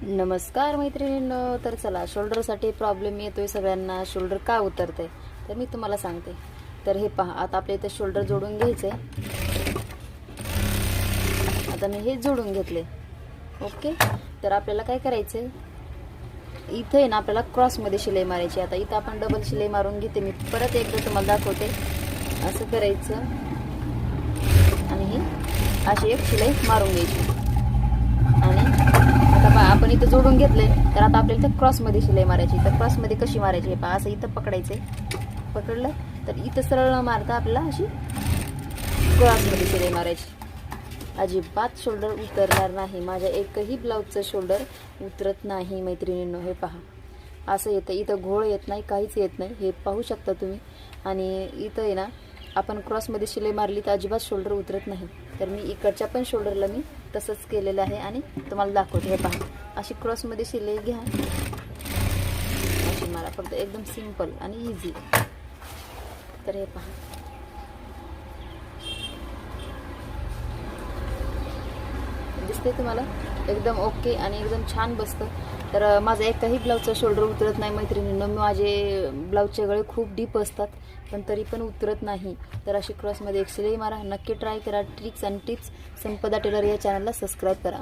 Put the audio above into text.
नमस्कार मैत्रिणींनो. तर चला, शोल्डरसाठी प्रॉब्लेम येतोय सगळ्यांना. शोल्डर का उतरते तर मी तुम्हाला सांगते. तर हे पहा, आता आपल्या इथे शोल्डर जोडून घ्यायचंय. आता मी हे जोडून घेतले. ओके. तर आपल्याला काय करायचंय, इथे आहे ना आपल्याला क्रॉसमध्ये शिलाई मारायची. आता इथं आपण डबल शिलाई मारून घेते. मी परत एकदा तुम्हाला दाखवते. असं करायचं आणि ही अशी एक शिलाई मारून घ्यायची. आणि आता पहा, आपण इथं जोडून घेतले. तर आता आपल्याला इथं क्रॉसमध्ये शिलाई मारायची. तर क्रॉसमध्ये कशी मारायची हे पहा. असं इथं पकडायचे. पकडलं तर इथं सरळ न मारता आपल्याला अशी क्रॉसमध्ये शिलाई मारायची. अजिबात शोल्डर उतरणार नाही. माझ्या एकही ब्लाऊजचं शोल्डर उतरत नाही मैत्रिणींनो. हे पहा, असं येतं. इथं घोळ येत नाही, काहीच येत नाही. हे पाहू शकता तुम्ही. आणि इथं आहे ना आपण क्रॉसमध्ये शिलाई मारली तर अजिबात शोल्डर उतरत नाही. तर मी इकडच्या पण शोल्डरला मी तसंच केलेलं आहे आणि तुम्हाला दाखवते. हे पहा, अशी क्रॉसमध्ये शिलाई घ्या. अशी मारा, फक्त एकदम सिंपल आणि इझी. तर हे पहा, दिसते तुम्हाला एकदम ओके आणि एकदम छान बसतं. तर माझं एकही ब्लाऊजचा शोल्डर उतरत नाही मैत्रिणींनो. माझे ब्लाऊजचे गळे खूप डीप असतात पण तरी पण उतरत नाही. तर अशी क्रॉसमध्ये एक शिलाई मारा. नक्की ट्राय करा. ट्रिक्स आणि टिप्स संपदा टेलर या चॅनलला सबस्क्राईब करा.